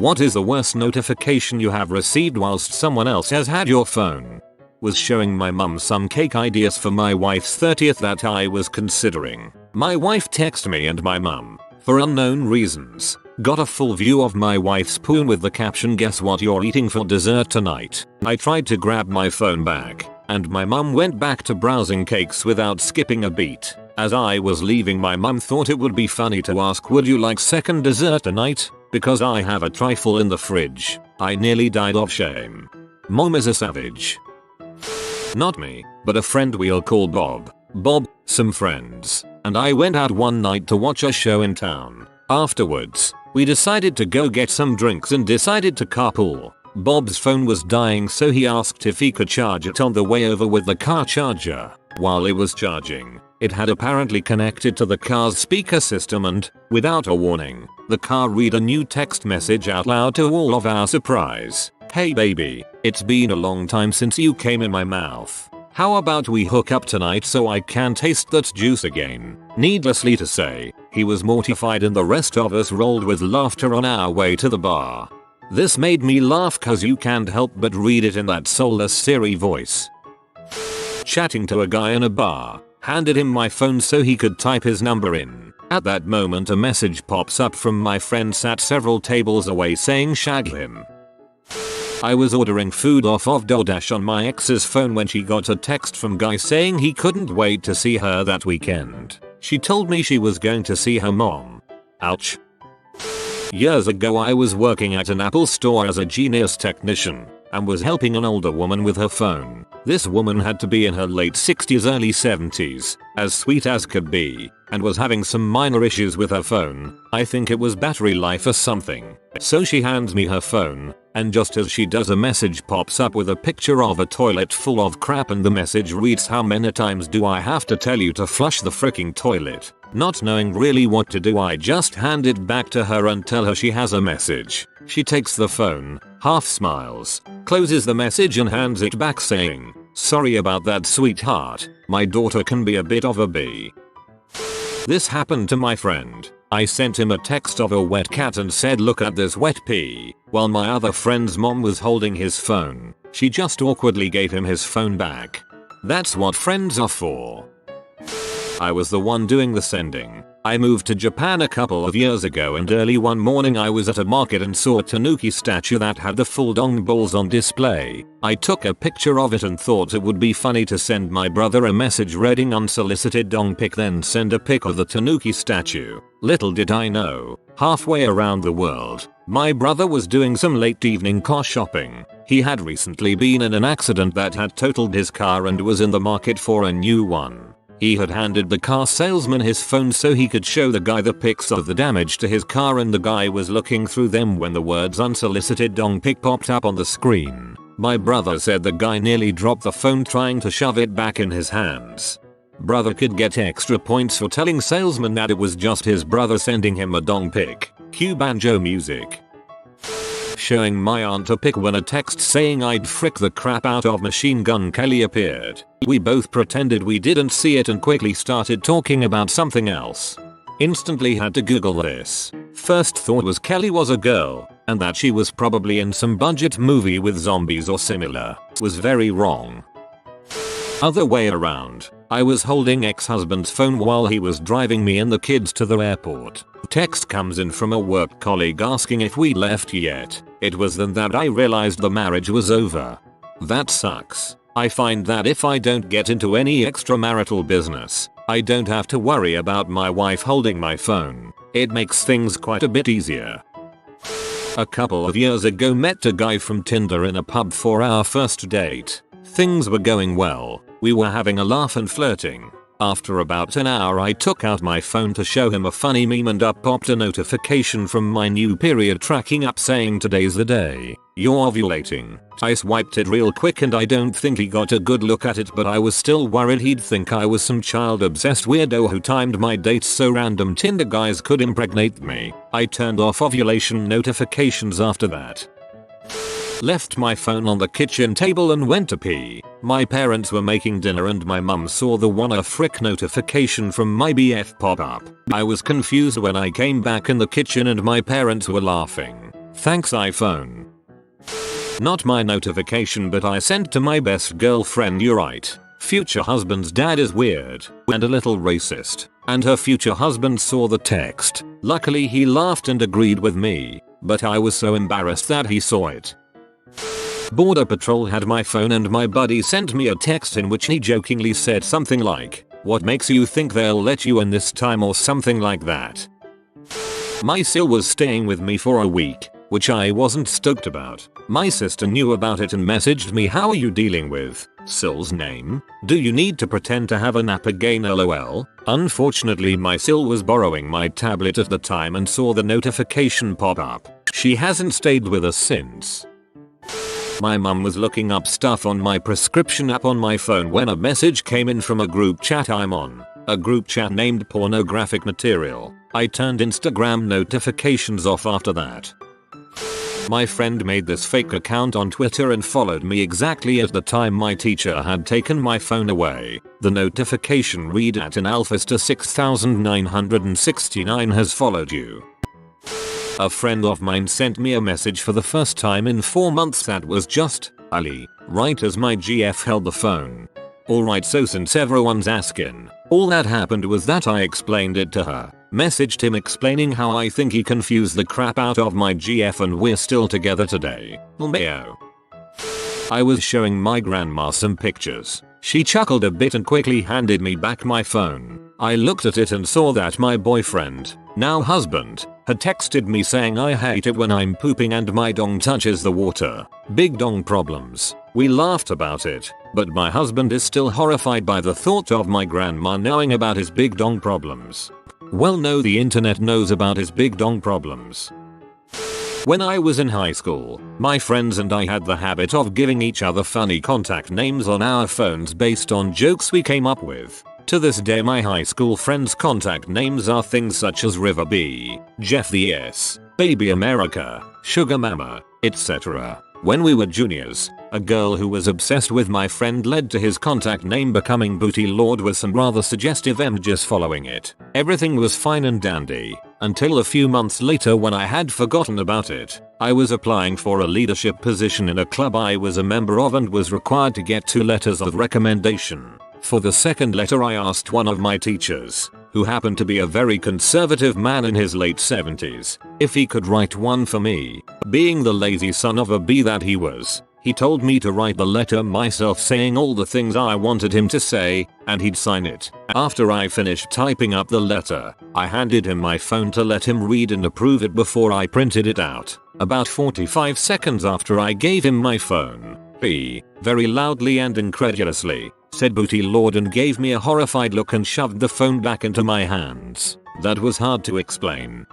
What is the worst notification you have received whilst someone else has had your phone? Was showing my mum some cake ideas for my wife's 30th that I was considering. My wife texted me and my mum, for unknown reasons, got a full view of my wife's spoon with the caption, "Guess what you're eating for dessert tonight?" I tried to grab my phone back, and my mum went back to browsing cakes without skipping a beat. As I was leaving, my mum thought it would be funny to ask, "Would you like second dessert tonight? Because I have a trifle in the fridge." I nearly died of shame. Mom is a savage. Not me, but a friend we'll call Bob. Bob, some friends, and I went out one night to watch a show in town. Afterwards, we decided to go get some drinks and decided to carpool. Bob's phone was dying, so he asked if he could charge it on the way over with the car charger. While it was charging, it had apparently connected to the car's speaker system and, without a warning, the car read a new text message out loud to all of our surprise. "Hey baby, it's been a long time since you came in my mouth. How about we hook up tonight so I can taste that juice again?" Needlessly to say, he was mortified and the rest of us rolled with laughter on our way to the bar. This made me laugh cause you can't help but read it in that soulless Siri voice. Chatting to a guy in a bar, handed him my phone so he could type his number in. At that moment a message pops up from my friend sat several tables away saying shag him. I was ordering food off of DoorDash on my ex's phone when she got a text from guy saying he couldn't wait to see her that weekend. She told me she was going to see her mom. Ouch. Years ago I was working at an Apple store as a Genius technician and was helping an older woman with her phone. This woman had to be in her late 60s early 70s, as sweet as could be, and was having some minor issues with her phone. I think it was battery life or something. So she hands me her phone, and just as she does a message pops up with a picture of a toilet full of crap and the message reads, "How many times do I have to tell you to flush the freaking toilet?" Not knowing really what to do, I just hand it back to her and tell her she has a message. She takes the phone, half smiles, closes the message and hands it back saying, "Sorry about that, sweetheart. My daughter can be a bit of a bee." This happened to my friend. I sent him a text of a wet cat and said, "Look at this wet pee," while my other friend's mom was holding his phone. She just awkwardly gave him his phone back. That's what friends are for. I was the one doing the sending. I moved to Japan a couple of years ago and early one morning I was at a market and saw a Tanuki statue that had the full dong balls on display. I took a picture of it and thought it would be funny to send my brother a message reading unsolicited dong pic, then send a pic of the Tanuki statue. Little did I know, halfway around the world, my brother was doing some late evening car shopping. He had recently been in an accident that had totaled his car and was in the market for a new one. He had handed the car salesman his phone so he could show the guy the pics of the damage to his car, and the guy was looking through them when the words "unsolicited dong pic" popped up on the screen. My brother said the guy nearly dropped the phone trying to shove it back in his hands. Brother could get extra points for telling salesman that it was just his brother sending him a dong pic. Cue banjo music. Showing my aunt a pic when a text saying "I'd frick the crap out of Machine Gun Kelly" appeared. We both pretended we didn't see it and quickly started talking about something else. Instantly had to Google this. First thought was Kelly was a girl, and that she was probably in some budget movie with zombies or similar. Was very wrong. Other way around. I was holding ex-husband's phone while he was driving me and the kids to the airport. Text comes in from a work colleague asking if we left yet. It was then that I realized the marriage was over. That sucks. I find that if I don't get into any extramarital business, I don't have to worry about my wife holding my phone. It makes things quite a bit easier. A couple of years ago met a guy from Tinder in a pub for our first date. Things were going well. We were having a laugh and flirting. After about an hour I took out my phone to show him a funny meme and up popped a notification from my new period tracking app saying "Today's the day you're ovulating." I swiped it real quick and I don't think he got a good look at it, but I was still worried he'd think I was some child obsessed weirdo who timed my dates so random Tinder guys could impregnate me. I turned off ovulation notifications after that. Left my phone on the kitchen table and went to pee. My parents were making dinner and my mum saw the "wanna frick" notification from my BF pop up. I was confused when I came back in the kitchen and my parents were laughing. Thanks iPhone. Not my notification, but I sent to my best girlfriend. You're right. Future husband's dad is weird and a little racist. And her future husband saw the text. Luckily he laughed and agreed with me, but I was so embarrassed that he saw it. Border Patrol had my phone and my buddy sent me a text in which he jokingly said something like, "What makes you think they'll let you in this time?" or something like that. My sil was staying with me for a week, which I wasn't stoked about. My sister knew about it and messaged me, "How are you dealing with sil's name? Do you need to pretend to have a nap again, lol?" Unfortunately my sil was borrowing my tablet at the time and saw the notification pop up. She hasn't stayed with us since. My mum was looking up stuff on my prescription app on my phone when a message came in from a group chat I'm on. A group chat named pornographic material. I turned Instagram notifications off after that. My friend made this fake account on Twitter and followed me exactly at the time my teacher had taken my phone away. The notification read at an alphasta 6969 has followed you. A friend of mine sent me a message for the first time in 4 months that was just Ali, right as my GF held the phone. Alright, so since everyone's asking, all that happened was that I explained it to her, messaged him explaining how I think he confused the crap out of my GF and we're still together today. Lmao. I was showing my grandma some pictures. She chuckled a bit and quickly handed me back my phone. I looked at it and saw that my boyfriend, now husband, had texted me saying, "I hate it when I'm pooping and my dong touches the water. Big dong problems." We laughed about it, but my husband is still horrified by the thought of my grandma knowing about his big dong problems. Well, no, the internet knows about his big dong problems. When I was in high school, my friends and I had the habit of giving each other funny contact names on our phones based on jokes we came up with. To this day my high school friends' contact names are things such as River B, Jeff the S, Baby America, Sugar Mama, etc. When we were juniors, a girl who was obsessed with my friend led to his contact name becoming Booty Lord with some rather suggestive images following it. Everything was fine and dandy, until a few months later when I had forgotten about it. I was applying for a leadership position in a club I was a member of and was required to get 2 letters of recommendation. For the second letter I asked one of my teachers, who happened to be a very conservative man in his late 70s, if he could write one for me. Being the lazy son of a bee that he was, he told me to write the letter myself saying all the things I wanted him to say, and he'd sign it. After I finished typing up the letter, I handed him my phone to let him read and approve it before I printed it out. About 45 seconds after I gave him my phone, he, very loudly and incredulously, said Booty Lord and gave me a horrified look and shoved the phone back into my hands. That was hard to explain.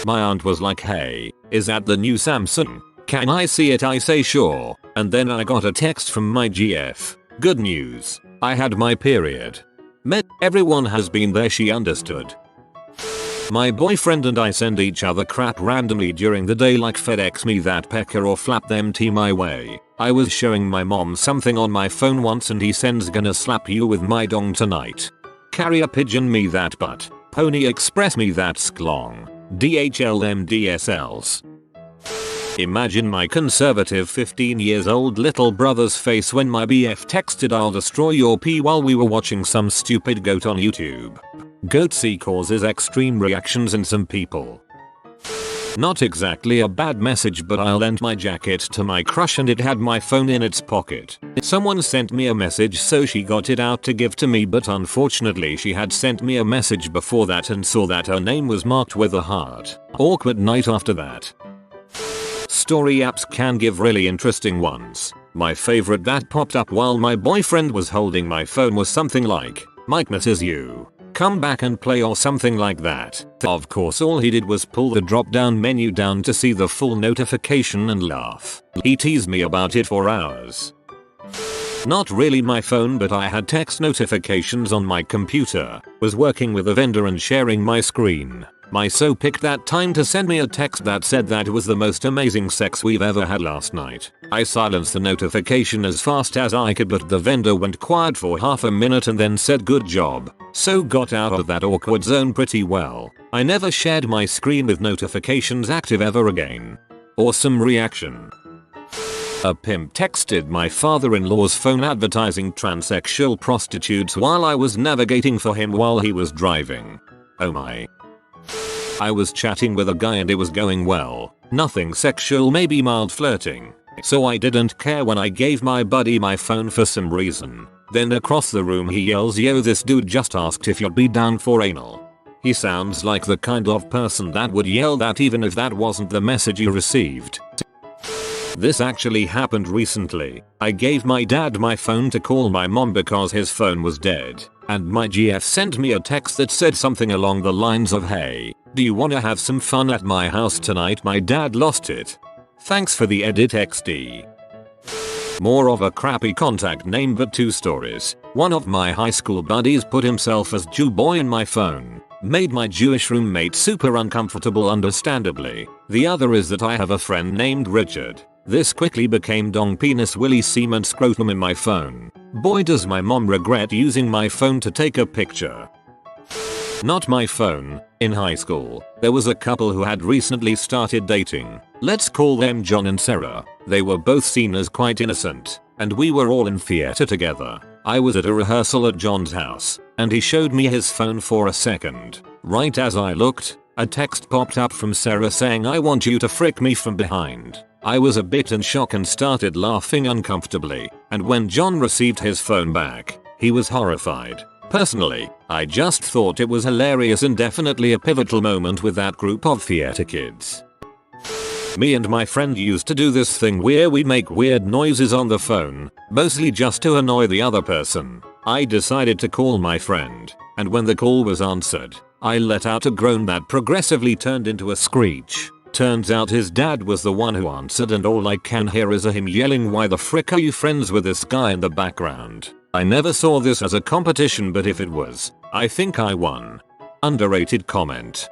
My aunt was like, "Hey, is that the new Samsung? Can I see it?" I say sure, and then I got a text from my GF. "Good news. I had my period." Everyone has been there, she understood. My boyfriend and I send each other crap randomly during the day like FedEx me that pecker or flap them tea my way. I was showing my mom something on my phone once and he sends, "Gonna slap you with my dong tonight." Carrier pigeon me that butt. Pony Express me that sklong. DHL DSLs. Imagine my conservative 15 years old little brother's face when my BF texted, "I'll destroy your pee," while we were watching some stupid goat on YouTube. Goatsy causes extreme reactions in some people. Not exactly a bad message, but I lent my jacket to my crush and it had my phone in its pocket. Someone sent me a message so she got it out to give to me, but unfortunately she had sent me a message before that and saw that her name was marked with a heart. Awkward night after that. Story apps can give really interesting ones. My favorite that popped up while my boyfriend was holding my phone was something like, "Mike misses you. Come back and play," or something like that. Of course all he did was pull the drop down menu down to see the full notification and laugh. He teased me about it for hours. Not really my phone, but I had text notifications on my computer, was working with a vendor and sharing my screen. My so picked that time to send me a text that said that it was the most amazing sex we've ever had last night. I silenced the notification as fast as I could, but the vendor went quiet for half a minute and then said good job. So got out of that awkward zone pretty well. I never shared my screen with notifications active ever again. Awesome reaction. A pimp texted my father-in-law's phone advertising transsexual prostitutes while I was navigating for him while he was driving. Oh my. I was chatting with a guy and it was going well. Nothing sexual, maybe mild flirting. So I didn't care when I gave my buddy my phone for some reason. Then across the room he yells, "Yo, this dude just asked if you'd be down for anal." He sounds like the kind of person that would yell that even if that wasn't the message you received. This actually happened recently. I gave my dad my phone to call my mom because his phone was dead, and my GF sent me a text that said something along the lines of, "Hey, do you wanna have some fun at my house tonight? My dad lost it. Thanks for the edit XD." More of a crappy contact name but 2 stories. One of my high school buddies put himself as Jew boy in my phone. Made my Jewish roommate super uncomfortable understandably. The other is that I have a friend named Richard. This quickly became dong penis willy semen scrotum in my phone. Boy does my mom regret using my phone to take a picture. Not my phone. In high school, there was a couple who had recently started dating. Let's call them John and Sarah. They were both seen as quite innocent, and we were all in theater together. I was at a rehearsal at John's house, and he showed me his phone for a second. Right as I looked, a text popped up from Sarah saying, "I want you to frick me from behind." I was a bit in shock and started laughing uncomfortably, and when John received his phone back, he was horrified. Personally, I just thought it was hilarious and definitely a pivotal moment with that group of theater kids. Me and my friend used to do this thing where we'd make weird noises on the phone, mostly just to annoy the other person. I decided to call my friend, and when the call was answered, I let out a groan that progressively turned into a screech. Turns out his dad was the one who answered, and all I can hear is him yelling, "Why the frick are you friends with this guy?" in the background. I never saw this as a competition, but if it was, I think I won. Underrated comment.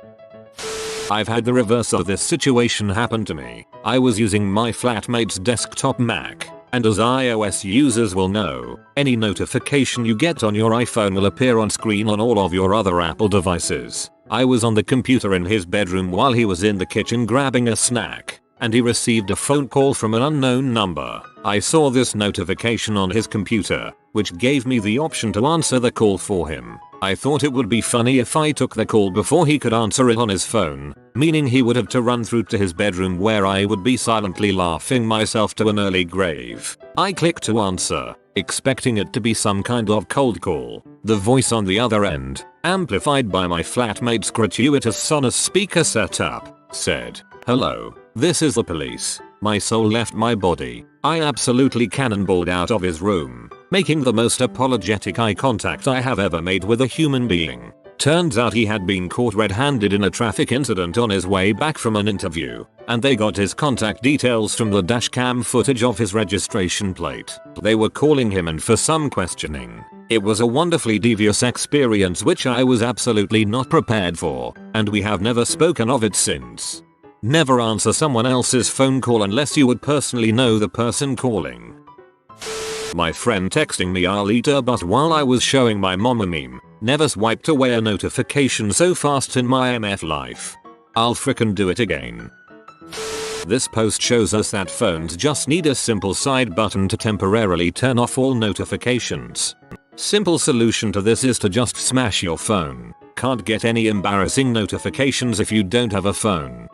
I've had the reverse of this situation happen to me. I was using my flatmate's desktop Mac, and as iOS users will know, any notification you get on your iPhone will appear on screen on all of your other Apple devices. I was on the computer in his bedroom while he was in the kitchen grabbing a snack, and he received a phone call from an unknown number. I saw this notification on his computer, which gave me the option to answer the call for him. I thought it would be funny if I took the call before he could answer it on his phone, meaning he would have to run through to his bedroom where I would be silently laughing myself to an early grave. I clicked to answer, expecting it to be some kind of cold call. The voice on the other end, amplified by my flatmate's gratuitous Sonos speaker setup, said, "Hello, this is the police. My soul left my body." I absolutely cannonballed out of his room, making the most apologetic eye contact I have ever made with a human being. Turns out he had been caught red-handed in a traffic incident on his way back from an interview, and they got his contact details from the dashcam footage of his registration plate. They were calling him in for some questioning. It was a wonderfully devious experience which I was absolutely not prepared for, and we have never spoken of it since. Never answer someone else's phone call unless you would personally know the person calling. My friend texting me, "I'll eat a butt," while I was showing my mom a meme. Never swiped away a notification so fast in my MF life. I'll frickin' do it again. This post shows us that phones just need a simple side button to temporarily turn off all notifications. Simple solution to this is to just smash your phone. Can't get any embarrassing notifications if you don't have a phone.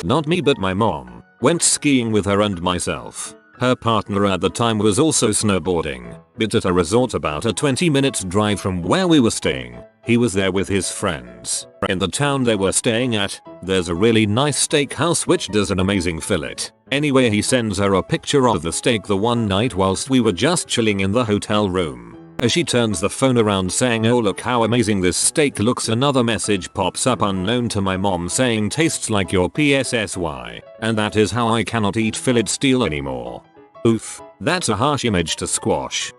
Not me, but my mom. Went skiing with her and myself. Her partner at the time was also snowboarding, but at a resort about a 20-minute drive from where we were staying. He was there with his friends. In the town they were staying at, there's a really nice steakhouse which does an amazing fillet. Anyway, he sends her a picture of the steak the one night whilst we were just chilling in the hotel room. As she turns the phone around saying, "Oh, look how amazing this steak looks," another message pops up unknown to my mom saying, "Tastes like your PSSY, and that is how I cannot eat fillet steel anymore." Oof, that's a harsh image to squash.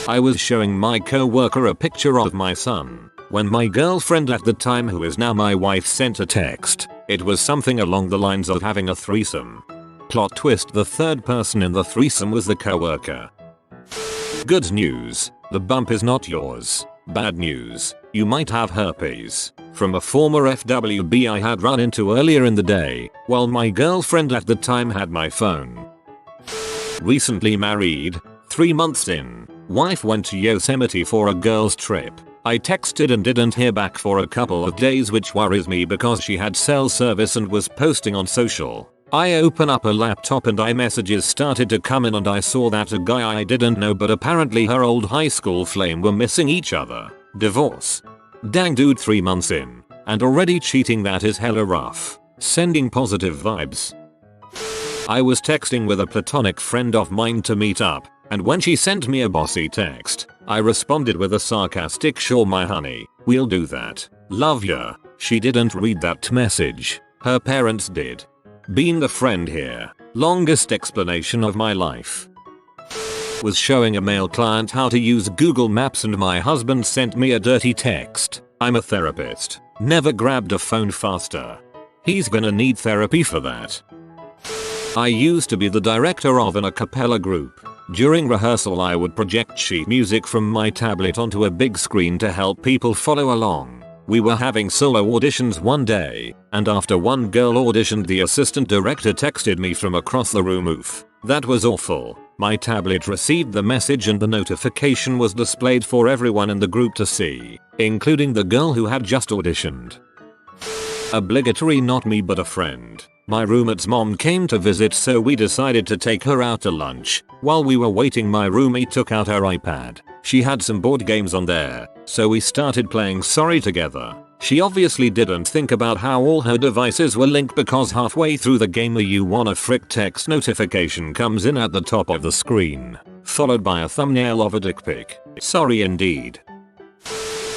I was showing my co-worker a picture of my son. When my girlfriend at the time, who is now my wife, sent a text, it was something along the lines of having a threesome. Plot twist, the third person in the threesome was the coworker. Good news, the bump is not yours. Bad news, you might have herpes. From a former FWB I had run into earlier in the day, while my girlfriend at the time had my phone. Recently married, 3 months in, wife went to Yosemite for a girls trip. I texted and didn't hear back for a couple of days, which worries me because she had cell service and was posting on social. I open up a laptop and iMessages started to come in, and I saw that a guy I didn't know but apparently her old high school flame were missing each other. Divorce. Dang dude, 3 months in and already cheating, that is hella rough. Sending positive vibes. I was texting with a platonic friend of mine to meet up, and when she sent me a bossy text, I responded with a sarcastic "Sure my honey, we'll do that. Love ya." She didn't read that message. Her parents did. Being the friend here. Longest explanation of my life. Was showing a male client how to use Google Maps and my husband sent me a dirty text. I'm a therapist. Never grabbed a phone faster. He's gonna need therapy for that. I used to be the director of an a cappella group. During rehearsal I would project sheet music from my tablet onto a big screen to help people follow along. We were having solo auditions one day, and after one girl auditioned, the assistant director texted me from across the room. Oof. That was awful. My tablet received the message and the notification was displayed for everyone in the group to see, including the girl who had just auditioned. Obligatory, not me but a friend. My roommate's mom came to visit, so we decided to take her out to lunch. While we were waiting, my roommate took out her iPad. She had some board games on there, so we started playing Sorry together. She obviously didn't think about how all her devices were linked, because halfway through the game a "you wanna frick" text notification comes in at the top of the screen, followed by a thumbnail of a dick pic. Sorry indeed.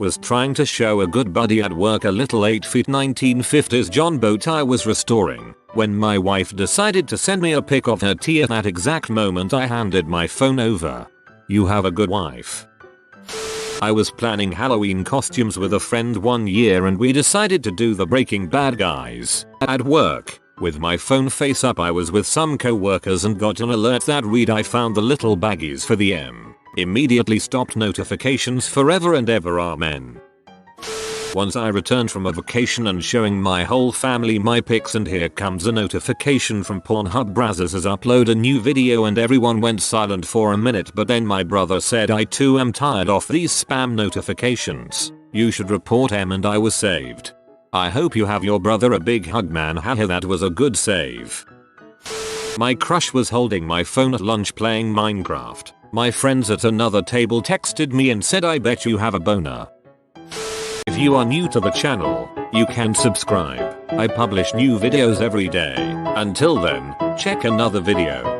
Was trying to show a good buddy at work a little 8 feet 1950s John boat I was restoring, when my wife decided to send me a pic of her tea. At that exact moment I handed my phone over. You have a good wife. I was planning Halloween costumes with a friend one year, and we decided to do the Breaking Bad guys. At work, with my phone face up, I was with some co-workers and got an alert that read "I found the little baggies for the M." Immediately stopped notifications forever and ever, amen. Once I returned from a vacation and showing my whole family my pics, and here comes a notification from Pornhub browsers as upload a new video, and everyone went silent for a minute, but then my brother said, "I too am tired of these spam notifications. You should report them," and I was saved. I hope you have your brother a big hug, man. Haha, that was a good save. My crush was holding my phone at lunch playing Minecraft. My friends at another table texted me and said, "I bet you have a boner." If you are new to the channel, you can subscribe. I publish new videos every day. Until then, check another video.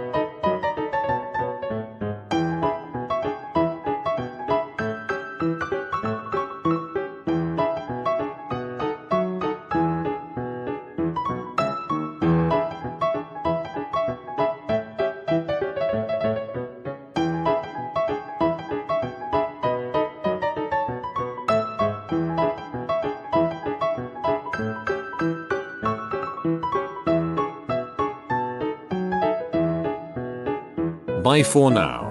Bye for now.